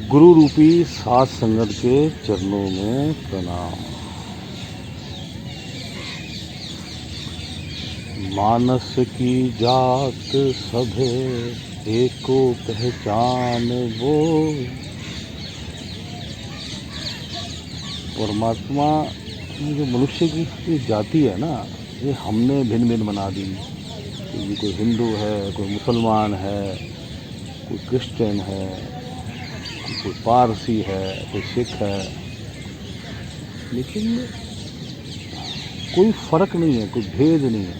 गुरु रूपी सात संगत के चरणों में प्रणाम। मानस की जात सभे एको पहचान वो। परमात्मा जो मनुष्य की जाति है ना, ये हमने भिन्न भिन्न बना दी। कि कोई हिंदू है, कोई मुसलमान है, कोई क्रिश्चियन है, कोई पारसी है, कोई सिख है, लेकिन कोई फर्क नहीं है, कोई भेद नहीं है।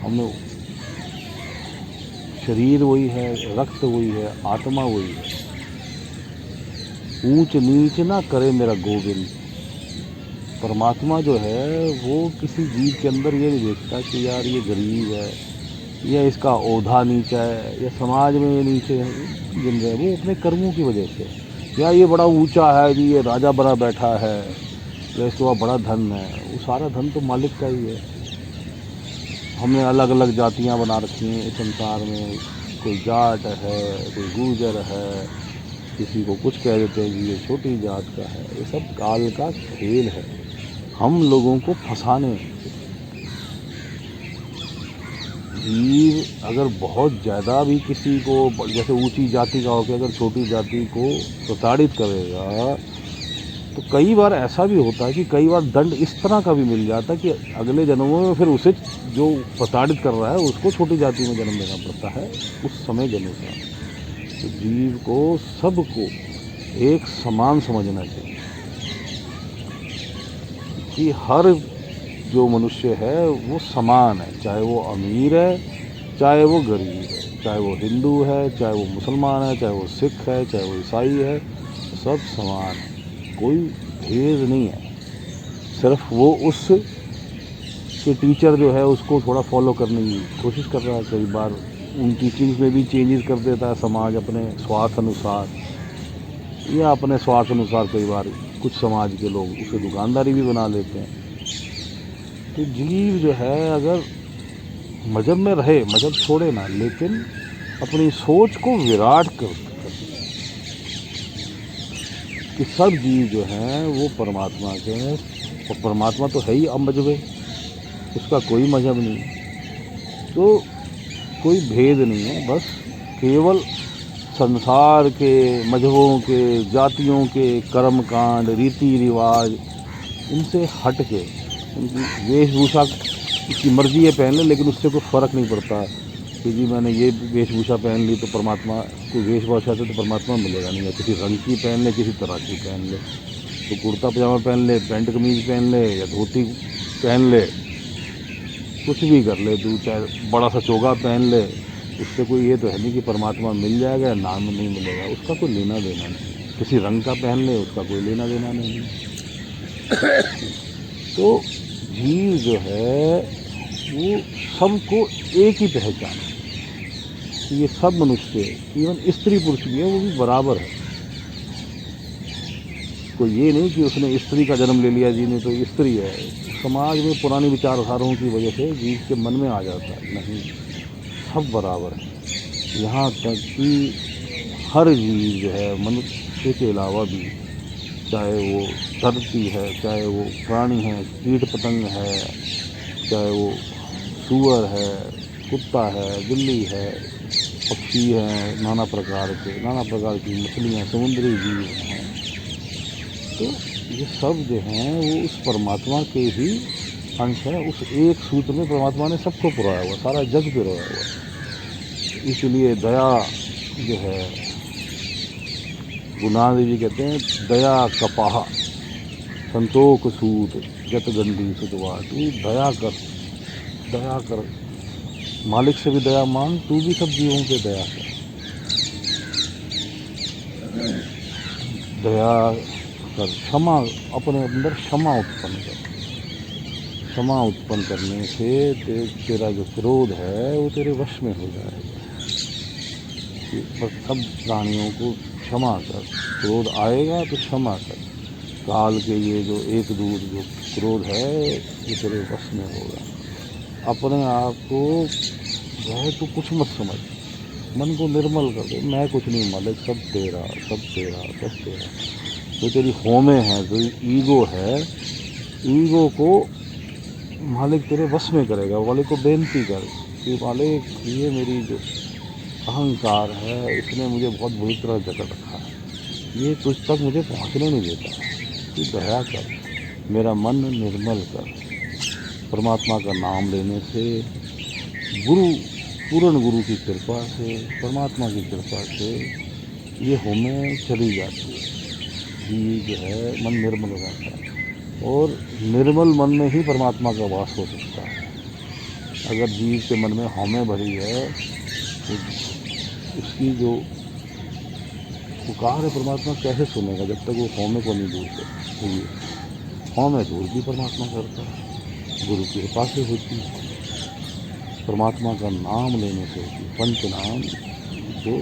हमने शरीर वही है, रक्त वही है, आत्मा वही है। ऊंच नीच ना करे मेरा गोविंद। परमात्मा जो है वो किसी जीव के अंदर ये नहीं देखता कि यार ये गरीब है या इसका ओढ़ा नीचा है या समाज में ये नीचे गिन रहे। वो अपने कर्मों की वजह से, या ये बड़ा ऊंचा है जी, ये राजा बना बैठा है, या इसके पास बड़ा धन है, वो सारा धन तो मालिक का ही है। हमने अलग अलग जातियां बना रखी हैं इस संसार में। कोई जाट है, कोई गुर्जर है, किसी को कुछ कह देते हैं कि ये छोटी जात का है। ये सब काल का खेल है, हम लोगों को फंसाने। जीव अगर बहुत ज़्यादा भी किसी को, जैसे ऊंची जाति का होकर अगर छोटी जाति को प्रताड़ित करेगा, तो कई बार ऐसा भी होता है कि कई बार दंड इस तरह का भी मिल जाता है कि अगले जन्मों में फिर उसे जो प्रताड़ित कर रहा है उसको छोटी जाति में जन्म लेना पड़ता है उस समय के अनुसार। तो जीव को, सबको एक समान समझना चाहिए कि हर जो मनुष्य है वो समान है, चाहे वो अमीर है, चाहे वो गरीब है, चाहे वो हिंदू है, चाहे वो मुसलमान है, चाहे वो सिख है, चाहे वो ईसाई है, सब समान है, कोई भेद नहीं है। सिर्फ वो उस के टीचर जो है उसको थोड़ा फॉलो करने की कोशिश कर रहा है। कई बार उन टीचिंग्स में भी चेंजेस कर देता है समाज अपने स्वार्थ अनुसार, या अपने स्वार्थ अनुसार कई बार कुछ समाज के लोग उसे दुकानदारी भी बना लेते हैं। तो जीव जो है अगर मजहब में रहे, मजहब छोड़े ना, लेकिन अपनी सोच को विराट कर कि सब जीव जो हैं वो परमात्मा के हैं। और परमात्मा तो है ही अमजहबे, उसका कोई मजहब नहीं, तो कोई भेद नहीं है। बस केवल संसार के मजहबों के, जातियों के कर्म कांड, रीति रिवाज, इनसे हट के उनकी वेशभूषा की मर्जी है पहन ले, लेकिन उससे कोई फ़र्क नहीं पड़ता कि जी मैंने ये वेशभूषा पहन ली तो परमात्मा को, वेशभूषा से तो परमात्मा मिलेगा नहीं। या किसी रंग की पहन ले, किसी तरह की पहन ले, तो कुर्ता पजामा पहन ले, पैंट कमीज पहन ले, या धोती पहन ले, कुछ भी कर ले, तू चाहे बड़ा सा चोगा पहन ले, उससे कोई ये तो है नहीं कि परमात्मा मिल जाएगा या नाम नहीं मिलेगा। उसका कोई लेना देना नहीं। किसी रंग का पहन ले, उसका कोई लेना देना नहीं। तो जीव जो है वो सबको एक ही पहचान है कि ये सब मनुष्य, इवन स्त्री पुरुष भी है, वो भी बराबर है। कोई ये नहीं कि उसने स्त्री का जन्म ले लिया जी ने तो स्त्री है। समाज में पुरानी विचारधाराओं की वजह से जीव के मन में आ जाता है, नहीं, सब बराबर है। यहाँ तक कि हर जीव जो है मनुष्य के अलावा भी, चाहे वो धरती है, चाहे वो प्राणी है, कीट पतंग है, चाहे वो सूअर है, कुत्ता है, बिल्ली है, पक्षी हैं, नाना प्रकार की मछलियाँ, समुद्री जीव हैं, तो ये सब जो हैं वो उस परमात्मा के ही अंश है। उस एक सूत्र में परमात्मा ने सबको पुराया हुआ, सारा जग पिरोया हुआ। इसलिए दया जो है, गुरु नानक देव जी कहते हैं, दया कपाह संतोख सूत जत गंडी सुतवा। तू दया कर, मालिक से भी दया मांग, तू भी सब जीवों पे दया कर। दया कर, क्षमा, अपने अंदर क्षमा उत्पन्न कर। क्षमा उत्पन्न करने से तेरा जो क्रोध है वो तेरे वश में हो जाएगा। बस सब प्राणियों को क्षमा कर, क्रोध आएगा तो क्षमा कर। काल के ये जो एक दूर जो क्रोध है ये तेरे वश में होगा। अपने आप को जो है तो कुछ मत समझ, मन को निर्मल कर दे। मैं कुछ नहीं मालिक, सब तेरा, सब तेरा, सब तेरा। जो तेरी होमे है, जो ईगो है, ईगो को मालिक तेरे वश में करेगा। मालिक को बेनती कर कि मालिक ये मेरी जो अहंकार है, इसने मुझे बहुत बुरी तरह जकड़ रखा है, ये तुझ तक मुझे पहुंचने नहीं देता। तू दया कर, मेरा मन निर्मल कर। परमात्मा का नाम लेने से, गुरु, पूर्ण गुरु की कृपा से, परमात्मा की कृपा से ये होमे चली जाती है। जीव जो है मन निर्मल हो जाता है, और निर्मल मन में ही परमात्मा का वास हो सकता है। अगर जीव के मन में होमे भरी है तो उसकी जो पुकार है परमात्मा कैसे सुनेगा, जब तक वो होमे को नहीं दूर करता। होमे दूर भी परमात्मा करता है, गुरु की कृपा से होती है, परमात्मा का नाम लेने से होती है। पंच नाम जो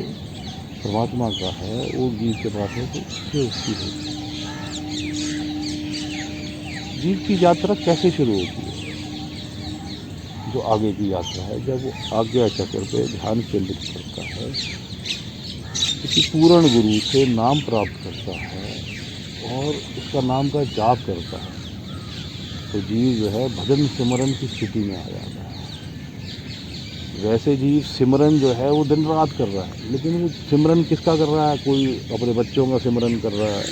परमात्मा का है वो जीव के पास है तो उससे उसकी होती है। जीव की यात्रा कैसे शुरू होती है? जो आगे की यात्रा है, जब वो आज्ञा चक्र पे ध्यान केंद्रित करता है, किसी पूर्ण गुरु से नाम प्राप्त करता है और उसका नाम का जाप करता है, तो जीव जो है भजन सिमरन की स्थिति में आ जाता है। वैसे जीव सिमरन जो है वो दिन रात कर रहा है, लेकिन वो सिमरन किसका कर रहा है? कोई अपने बच्चों का सिमरन कर रहा है,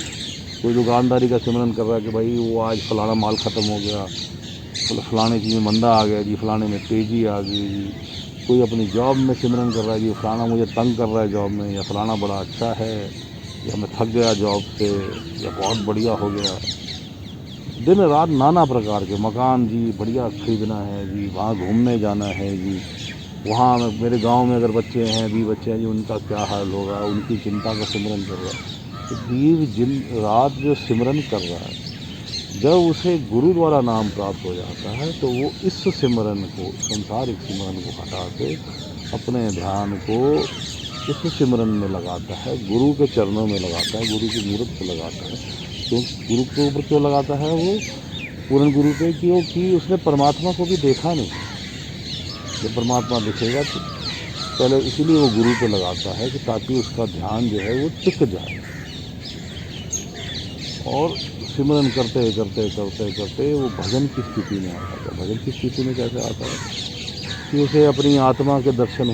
कोई दुकानदारी का सिमरन कर रहा है कि भाई वो आज फलाना माल ख़त्म हो गया, फलाने चीज़ में मंदा आ गया जी, फलाने में तेज़ी आ गई जी। कोई अपनी जॉब में सिमरन कर रहा है जी, फलाना मुझे तंग कर रहा है जॉब में, या फलाना बड़ा अच्छा है, या मैं थक गया जॉब से, या बहुत बढ़िया हो गया। दिन रात नाना प्रकार के मकान जी बढ़िया खरीदना है जी, वहाँ घूमने जाना है जी, वहाँ मेरे गांव में अगर बच्चे हैं भी बच्चे हैं जी, उनका क्या हाल होगा, उनकी चिंता का सिमरन कर रहा है। तो जीव दिन रात जो सिमरन कर रहा है, जब उसे गुरु द्वारा नाम प्राप्त हो जाता है तो वो इस सिमरन को, संसारिक सिमरन को हटा के अपने ध्यान को इस सिमरन में लगाता है, गुरु के चरणों में लगाता है, गुरु की मूर्त पे लगाता है। तो गुरु के ऊपर क्यों लगाता है? वो पूर्ण गुरु पे, क्योंकि उसने परमात्मा को भी देखा नहीं। जब परमात्मा दिखेगा तो पहले इसीलिए वो गुरु पे लगाता है कि ताकि उसका ध्यान जो है वो टिक जाए। और सिमरन करते करते करते करते वो भजन की स्थिति में आ जाता है। भजन की स्थिति में कैसे आता है कि उसे अपनी आत्मा के दर्शन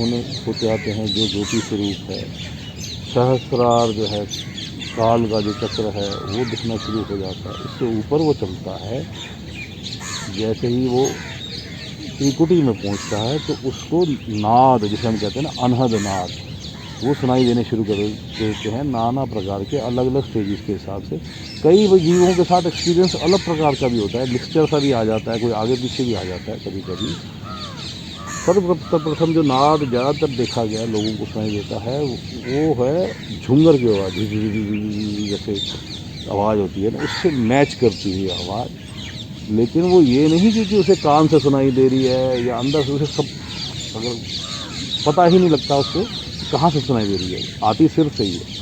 होते आते हैं, जो ज्योति स्वरूप है। सहस्रार जो है, काल का जो चक्र है वो दिखना शुरू हो जाता है। उससे ऊपर वो चलता है। जैसे ही वो त्रिकुटी में पहुंचता है तो उसको नाद, जिसे हम कहते हैं ना अनहद नाद, वो सुनाई देने शुरू कर देते हैं, नाना प्रकार के अलग अलग स्टेजेस के हिसाब से। कई जीवों के साथ एक्सपीरियंस अलग प्रकार का भी होता है, मिक्सचर सा भी आ जाता है, कोई आगे पीछे भी आ जाता है कभी कभी। सर्वप्रथम जो नाद ज़्यादातर देखा गया लोगों को सुनाई देता है वो है झुंगर की आवाज़, जैसे आवाज़ होती है ना, उससे मैच करती हुई आवाज़। लेकिन वो ये नहीं कि उसे कान से सुनाई दे रही है या अंदर से, उसे सब अगर पता ही नहीं लगता उसको कहाँ से सुनाई दे रही है, आती सिर से ही है।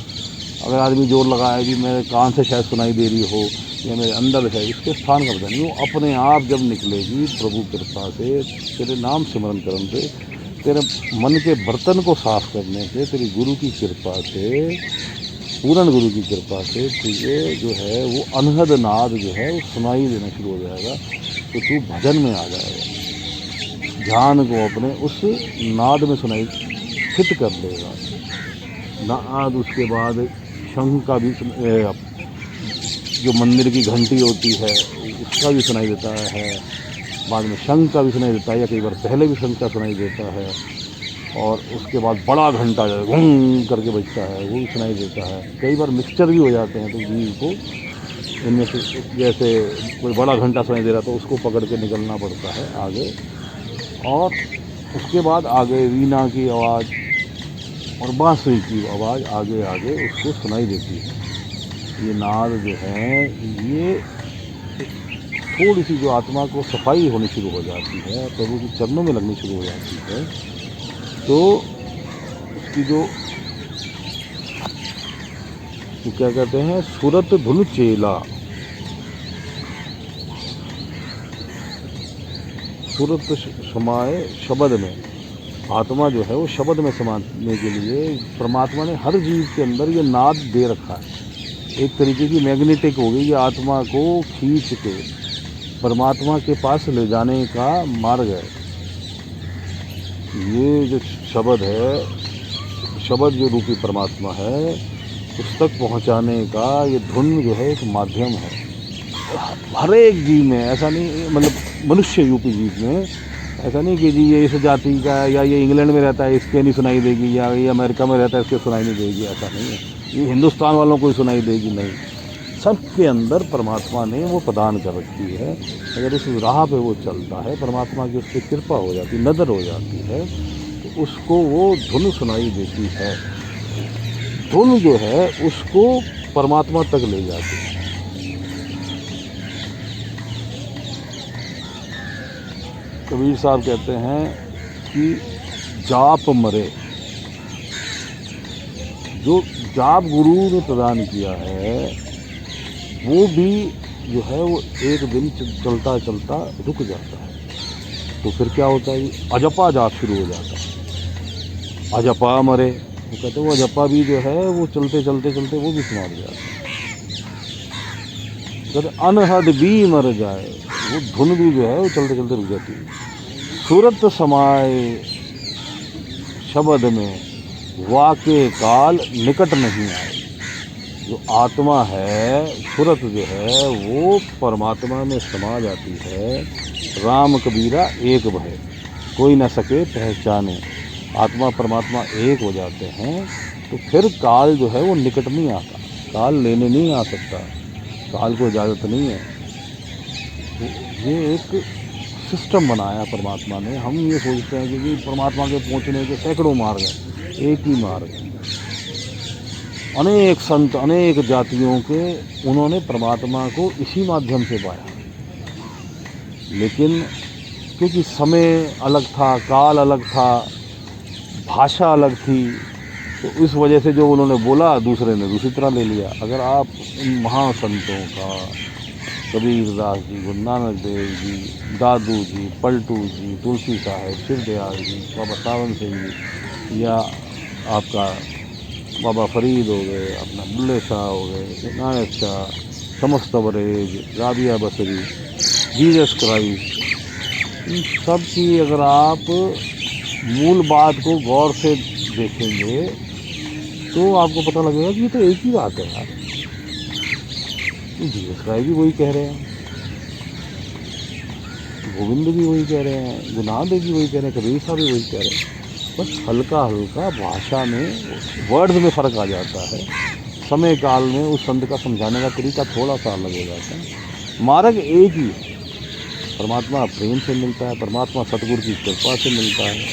अगर आदमी जोर लगाए कि मेरे कान से शायद सुनाई दे रही हो या मेरे अंदर है, इसके स्थान का पता नहीं। वो अपने आप जब निकलेगी प्रभु कृपा से, तेरे नाम सिमरन करने से, तेरे मन के बर्तन को साफ करने से, तेरी गुरु की कृपा से, पूर्ण गुरु की कृपा से तुझे जो है वो अनहद नाद जो है वो सुनाई देना शुरू हो जाएगा। तो तू भजन में आ जाएगा, ध्यान को अपने उस नाद में सुनाई फिट कर लेगा। नाद, उसके बाद शंख का भी जो मंदिर की घंटी होती है उसका भी सुनाई देता है, बाद में शंख का भी सुनाई देता है, या कई बार पहले भी शंख का सुनाई देता है। और उसके बाद बड़ा घंटा जो घूम करके बजता है वो भी सुनाई देता है। कई बार मिक्सचर भी हो जाते हैं, तो जीव को इनमें से जैसे कोई बड़ा घंटा सुनाई दे रहा तो उसको पकड़ के निकलना पड़ता है आगे। और उसके बाद आगे वीणा की आवाज़ और बांसुरी की आवाज़ आगे आगे उसको सुनाई देती है। ये नाद जो है ये थोड़ी सी जो आत्मा को सफाई होनी शुरू हो जाती है, प्रभु के चरणों में लगनी शुरू हो जाती है, तो उसकी जो क्या कहते हैं, सूरत धुन चेला, सूरत समाए शब्द में, आत्मा जो है वो शब्द में समाने के लिए परमात्मा ने हर जीव के अंदर ये नाद दे रखा है। एक तरीके की मैग्नेटिक हो गई, ये आत्मा को खींच के परमात्मा के पास ले जाने का मार्ग है। ये जो शब्द है, शब्द जो रूपी परमात्मा है, उस तक पहुंचाने का ये धुन जो है एक माध्यम है। हर एक जीव में ऐसा नहीं, मतलब मनुष्य रूपी जीव में ऐसा नहीं कि जी ये इस जाति का है या ये इंग्लैंड में रहता है इसके नहीं सुनाई देगी, या ये अमेरिका में रहता है इसके सुनाई नहीं देगी, ऐसा नहीं है। ये हिंदुस्तान वालों को सुनाई देगी, नहीं। सबके अंदर परमात्मा ने वो प्रदान कर रखी है। अगर उस राह पे वो चलता है, परमात्मा की उस पर कृपा हो जाती, नज़र हो जाती है, तो उसको वो धुन सुनाई देती है। धुन जो है उसको परमात्मा तक ले जाती है। कबीर साहब कहते हैं कि जाप मरे, जो जाप गुरु ने प्रदान किया है वो भी जो है वो एक दिन चलता चलता रुक जाता है। तो फिर क्या होता है, अजपा जाप शुरू हो जाता है। अजपा मरे, वो कहते हैं वो अजपा भी जो है वो चलते चलते चलते वो भी समाप्त जाता है। कहते अनहद भी मर जाए, वो धुन भी जो है वो चलते चलते रुक जाती है। सूरत समाए शब्द में, वाके काल निकट नहीं आए। जो आत्मा है, सूरत जो है वो परमात्मा में समा जाती है। राम कबीरा एक भय, कोई न सके पहचाने। आत्मा परमात्मा एक हो जाते हैं तो फिर काल जो है वो निकट नहीं आता, काल लेने नहीं आ सकता, काल को इजाज़त नहीं है। तो ये एक सिस्टम बनाया परमात्मा ने। हम ये सोचते हैं कि परमात्मा के पहुंचने के सैकड़ों मार्ग हैं, एक ही मार्ग है। अनेक संत, अनेक जातियों के उन्होंने परमात्मा को इसी माध्यम से पाया, लेकिन क्योंकि समय अलग था, काल अलग था, भाषा अलग थी, तो इस वजह से जो उन्होंने बोला दूसरे ने दूसरी तरह ले लिया। अगर आप इन महासंतों का, कबीरदास जी, गुरु नानक देव जी, दादू जी, पलटू जी, तुलसी साहब, शिवदयाल जी, बाबा सावन सिंह जी, या आपका बाबा फरीद हो गए, अपना बुल्ले शाह हो गए, नानक शाह, समस्त बरेज, राबिया बसरी, जीसस क्राइस्ट, इन सब की अगर आप मूल बात को गौर से देखेंगे तो आपको पता लगेगा कि ये तो एक ही बात है यार। जीसस क्राइस्ट भी वही कह रहे हैं, गोविंद भी वही कह रहे हैं, गुरु नानक देव भी वही कह रहे हैं, कबीर साहब भी वही कह रहे हैं। बस हल्का हल्का भाषा में, वर्ड्स में फ़र्क आ जाता है। समय काल में उस संत का समझाने का तरीका थोड़ा सा अलग हो जाता है। मार्ग एक ही है। परमात्मा प्रेम से मिलता है, परमात्मा सतगुरु की कृपा से मिलता है,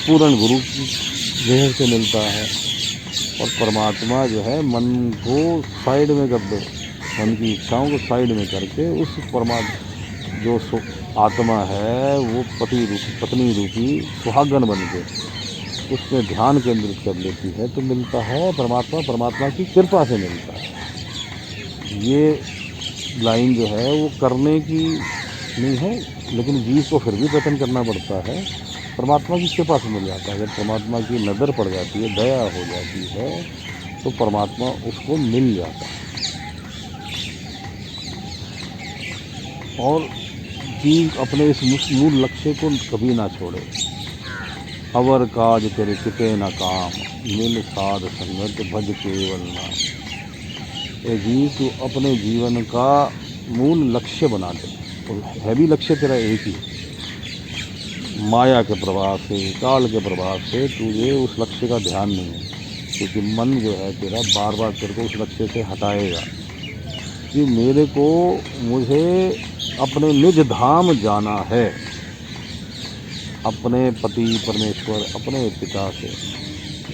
पूर्ण गुरु की मेहर से मिलता है। और परमात्मा जो है मन को साइड में कर दो, मन की इच्छाओं को साइड में करके उस परमात्मा जो आत्मा है वो पति रूपी, पत्नी रूपी सुहागन बन के उसमें ध्यान केंद्रित कर लेती है तो मिलता है परमात्मा, परमात्मा की कृपा से मिलता है। ये लाइन जो है वो करने की नहीं है, लेकिन जीव को फिर भी प्रयत्न करना पड़ता है। परमात्मा की कृपा से मिल जाता है। अगर परमात्मा की नज़र पड़ जाती है, दया हो जाती है, तो परमात्मा उसको मिल जाता है। और जीव अपने इस मूल लक्ष्य को कभी ना छोड़े। अवर काज तेरे किते न काम, मिल साध संगत भज केवल नाम। ये जीव तू अपने जीवन का मूल लक्ष्य बना दे, और है भी लक्ष्य तेरा एक ही। माया के प्रभाव से, काल के प्रभाव से तुझे उस लक्ष्य का ध्यान नहीं है, क्योंकि मन जो है तेरा बार बार तेरे को उस लक्ष्य से हटाएगा कि मेरे को, मुझे अपने निज धाम जाना है, अपने पति परमेश्वर, अपने पिता से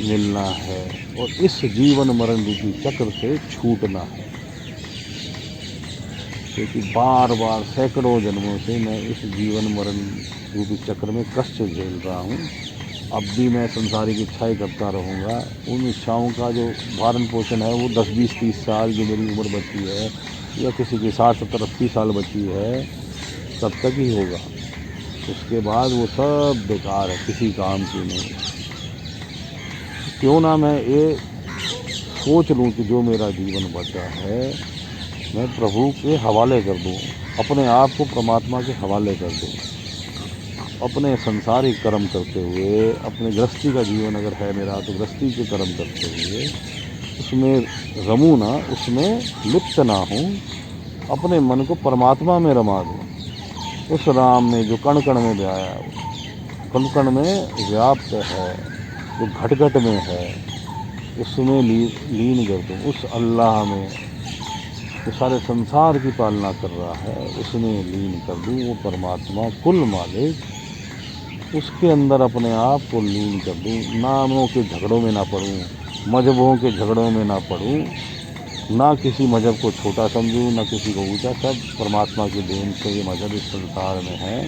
मिलना है, और इस जीवन मरण रूपी चक्र से छूटना है। क्योंकि बार बार सैकड़ों जन्मों से मैं इस जीवन मरण रूपी चक्र में कष्ट झेल रहा हूँ। अब भी मैं संसारिक इच्छाएं करता रहूँगा। उन इच्छाओं का जो भरण पोषण है वो 10, 20, 30 साल जो मेरी उम्र बची है, या किसी की 60, 70, 80 साल बची है, तब तक ही होगा। उसके बाद वो सब बेकार है, किसी काम की नहीं। क्यों ना मैं ये सोच लूँ कि जो मेरा जीवन बचा है मैं प्रभु के हवाले कर दूँ, अपने आप को परमात्मा के हवाले कर दूँ, अपने संसारिक कर्म करते हुए, अपने गृहस्थी का जीवन अगर है मेरा तो गृहस्थी के कर्म करते हुए उसमें रमूँ ना, उसमें लिप्त ना हूँ, अपने मन को परमात्मा में रमा दूँ, उस राम में जो कण कण में व्याया, कण कण में व्याप्त है, जो घट घट में है, उसमें लीन कर दूँ, उस अल्लाह में जो सारे संसार की पालना कर रहा है उसमें लीन कर दूँ। वो परमात्मा कुल मालिक, उसके अंदर अपने आप को लीन कर दूँ। नामों के झगड़ों में ना पड़ूँ, मजहबों के झगड़ों में ना पड़ूँ, ना किसी मजहब को छोटा समझूँ ना किसी को ऊँचा। सब परमात्मा की देन से ये मजहब इस संसार में है,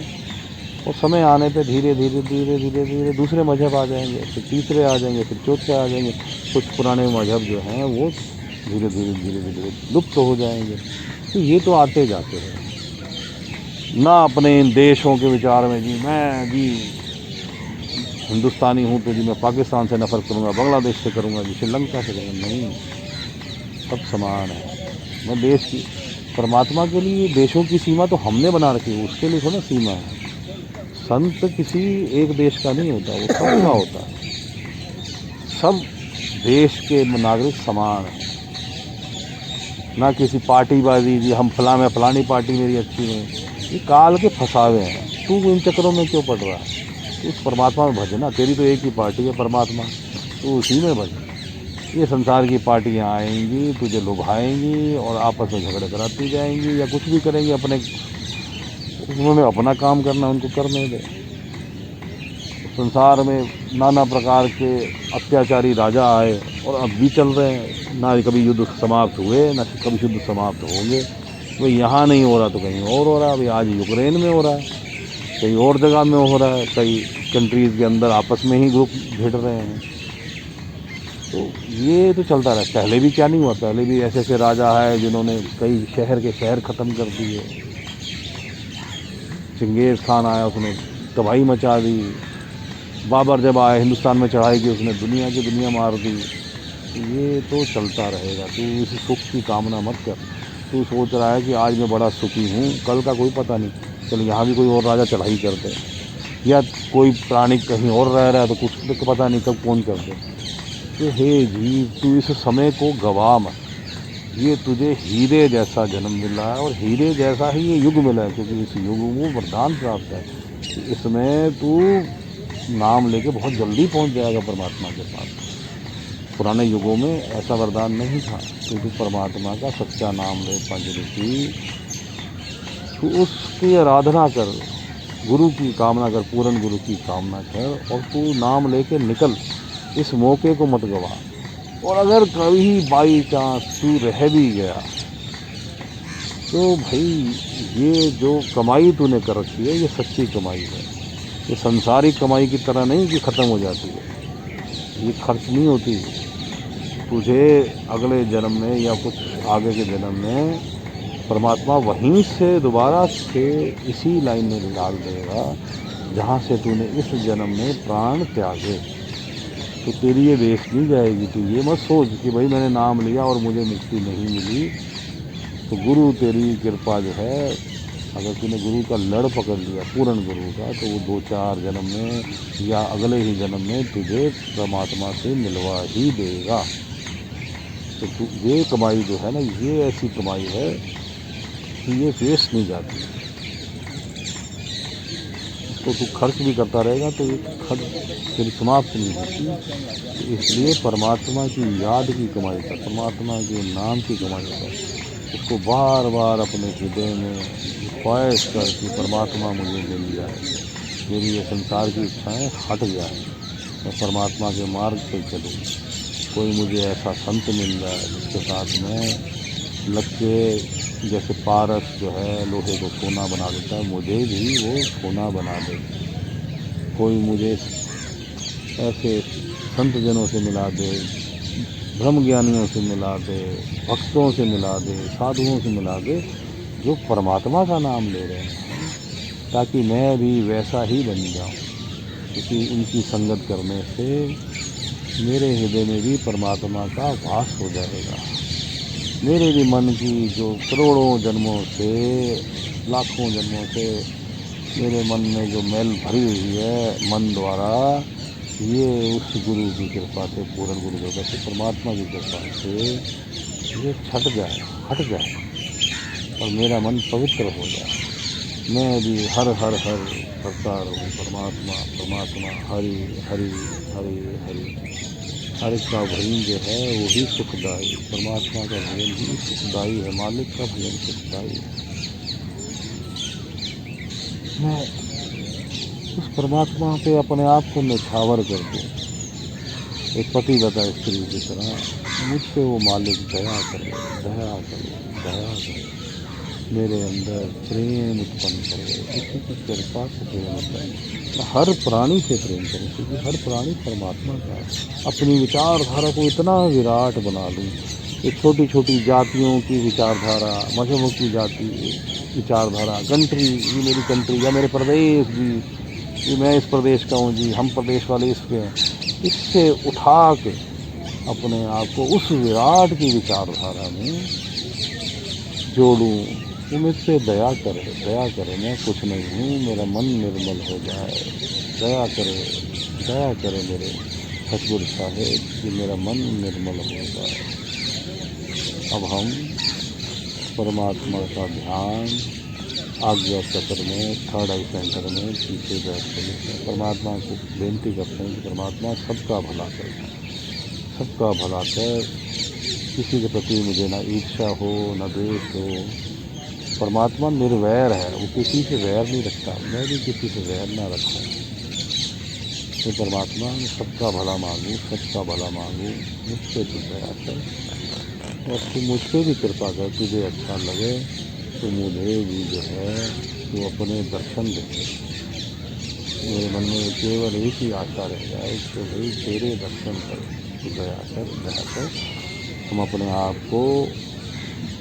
और समय आने पे धीरे धीरे धीरे धीरे धीरे दूसरे मजहब आ जाएंगे, फिर तीसरे आ जाएंगे, फिर चौथे आ जाएंगे। कुछ पुराने मजहब जो हैं वो धीरे धीरे धीरे धीरे लुप्त हो जाएंगे। तो ये तो आते जाते हैं ना अपने इन देशों के विचार में जी मैं जी हिंदुस्तानी हूँ तो जी मैं पाकिस्तान से नफरत करूँगा, बांग्लादेश से करूँगा, जी श्रीलंका से करूँगा। नहीं, सब समान है। मैं देश की परमात्मा के लिए देशों की सीमा तो हमने बना रखी है, उसके लिए थोड़ा सीमा है। संत किसी एक देश का नहीं होता, वो सबका होता है। सब देश के नागरिक समान हैं, ना किसी पार्टीबाजी जी हम फला में फलानी पार्टी मेरी अच्छी है। ये काल के फंसावे हैं। तू इन चक्करों में क्यों पड़ रहा है? तू उस परमात्मा में भज ना, तेरी तो एक ही पार्टी है परमात्मा, तू उसी में भज। ये संसार की पार्टियाँ आएंगी, तुझे लुभाएंगी और आपस में झगड़े कराती जाएंगी या कुछ भी करेंगी। अपने उन्होंने अपना काम करना, उनको करने दे। संसार में नाना प्रकार के अत्याचारी राजा आए और अब भी चल रहे हैं। ना कभी युद्ध समाप्त हुए, ना कभी युद्ध समाप्त होंगे। वो यहाँ नहीं हो रहा तो कहीं और हो रहा है। अभी आज यूक्रेन में हो रहा है, कहीं और जगह में हो रहा है, कई कंट्रीज़ के अंदर आपस में ही ग्रुप भिड़ रहे हैं। तो ये तो चलता रहा। पहले भी क्या नहीं हुआ, पहले भी ऐसे ऐसे राजा है जिन्होंने कई शहर के शहर ख़त्म कर दिए। चंगेज़ खान आया, उसने तबाही मचा दी। बाबर जब आए, हिंदुस्तान में चढ़ाई की, उसने दुनिया की दुनिया मार दी। ये तो चलता रहेगा। तू इस सुख की कामना मत कर। तू सोच रहा है कि आज मैं बड़ा सुखी हूँ, कल का कोई पता नहीं, चल यहाँ भी कोई और राजा चढ़ाई करते, या कोई प्राणी कहीं और रह रहा है तो कुछ पता नहीं कब कौन कर दे। तो हे जीव, तू इस समय को गवा मत। ये तुझे हीरे जैसा जन्म मिला है और हीरे जैसा ही ये युग मिला है, क्योंकि इस युग में वरदान प्राप्त है। इसमें तू नाम लेके बहुत जल्दी पहुंच जाएगा परमात्मा के पास। पुराने युगों में ऐसा वरदान नहीं था। तो तू परमात्मा का सच्चा नाम ले, पंचमुखी, तू उसकी आराधना कर, गुरु की कामना कर, पूर्ण गुरु की कामना कर, और तू नाम लेके निकल। इस मौके को मत गवा। और अगर कभी बाई चांस तू रह भी गया तो भाई ये जो कमाई तूने कर रखी है ये सच्ची कमाई है। ये संसारिक कमाई की तरह नहीं कि ख़त्म हो जाती है, ये खर्च नहीं होती। तुझे अगले जन्म में या कुछ आगे के जन्म में परमात्मा वहीं से दोबारा से इसी लाइन में डाल देगा जहाँ से तूने इस जन्म में प्राण त्यागे। तो तेरी ये वेश नहीं जाएगी। तो ये मत सोच कि भाई मैंने नाम लिया और मुझे मुक्ति नहीं मिली। तो गुरु तेरी कृपा जो है, अगर तूने गुरु का लड़ पकड़ लिया, पूर्ण गुरु का, तो वो 2-4 जन्म में या अगले ही जन्म में तुझे परमात्मा से मिलवा ही देगा। तो तू ये कमाई जो है ना, ये ऐसी कमाई है कि ये वेस्ट नहीं जाती। तो तू खर्च भी करता रहेगा तो ये खर्च फिर समाप्त नहीं होती। इसलिए परमात्मा की याद की कमाई कर, परमात्मा के नाम की कमाई कर, उसको बार बार अपने हृदय में ख्वाहिश कर कि परमात्मा मुझे मिल जाए, मेरी ये संसार की इच्छाएं हट जाए, मैं परमात्मा के मार्ग पर चलूँ। कोई मुझे ऐसा संत मिल जाए जिसके साथ में लग के, जैसे पारस जो है लोहे को सोना बना देता है, मुझे भी वो सोना बना दे। कोई मुझे ऐसे संत जनों से मिला दे, ब्रह्म ज्ञानियों से मिला दे, भक्तों से मिला दे, साधुओं से मिला दे, जो परमात्मा का नाम ले रहे हैं। ताकि मैं भी वैसा ही बन जाऊं। क्योंकि इनकी संगत करने से मेरे हृदय में भी परमात्मा का वास हो जाएगा। मेरे भी मन की जो करोड़ों जन्मों से, लाखों जन्मों से मेरे मन में जो मैल भरी हुई है मन द्वारा, ये उस गुरु की कृपा से, पूर्ण गुरु की कृपा से, परमात्मा की कृपा से ये छट जाए, हट जाए और मेरा मन पवित्र हो जाए। मैं भी हर हर हर करता रहूं, परमात्मा परमात्मा, हरि हरि हरि हरि। हरि का भजन जो है वो ही सुखदाई, परमात्मा का भजन ही सुखदाई है, मालिक का भजन सुखदाई है। मैं उस परमात्मा पे अपने आप को निछावर कर दूं, एक पतिव्रता स्त्री की तरह मुझ पे वो मालिक दया करे, दया करे, दया करे, मेरे अंदर प्रेम उत्पन्न करे, इसी की कृपा से प्रेम उत्पन्न। मैं हर प्राणी से प्रेम करूं, क्योंकि हर प्राणी परमात्मा का है। अपनी विचारधारा को इतना विराट बना लूं, ये छोटी छोटी जातियों की विचारधारा, मजहबों की जाति विचारधारा, कंट्री, ये मेरी कंट्री या मेरे प्रदेश जी, ये मैं इस प्रदेश का हूँ जी, हम प्रदेश वाले इसके हैं, इससे उठा के अपने आप को उस विराट की विचारधारा में जोड़ूं। वो मुझ पे दया करे, मैं कुछ नहीं हूँ, मेरा मन निर्मल हो जाए। दया करे मेरे सतगुरु साहेब कि मेरा मन निर्मल हो जाए। अब हम परमात्मा का ध्यान आज्ञा चक्र में, थर्ड आई सेंटर में पीछे बैठ कर परमात्मा को बेनती करते हैं कि परमात्मा सबका भला कर, सबका भला कर। किसी के प्रति मुझे ना ईर्ष्या हो, ना द्वेष हो। परमात्मा निर्वैर है, वो किसी से वैर नहीं रखता, मैं भी किसी से वैर ना रखूं। तो परमात्मा मैं सबका भला मांगूँ, सबका भला मांगूँ, मुझ पर तू दया कर और तू मुझ पर भी कृपा कर। तुझे अच्छा लगे तो मुझे भी जो है तू अपने दर्शन दे। मेरे मन में केवल एक ही आशा रह जाए कि भाई तेरे दर्शन कर, तू दया कर, दया कर। हम अपने आप को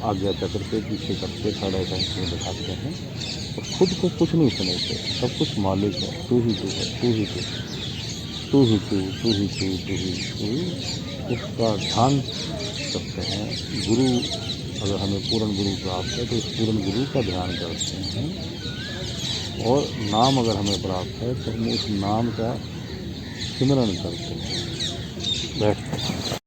आज्ञा चक्र के पीछे करके थर्ड आई सेंटर में दिखाते हैं और खुद को कुछ नहीं समझते, सब कुछ मालिक है, तू ही तू है, तू ही तू, तू ही तू, तू ही तू, तू ही तू। उसका ध्यान करते हैं। गुरु अगर हमें पूर्ण गुरु प्राप्त है तो उस पूर्ण गुरु का ध्यान करते हैं, और नाम अगर हमें प्राप्त है तो हम उस नाम का सिमरन करते हैं। बैठते हैं।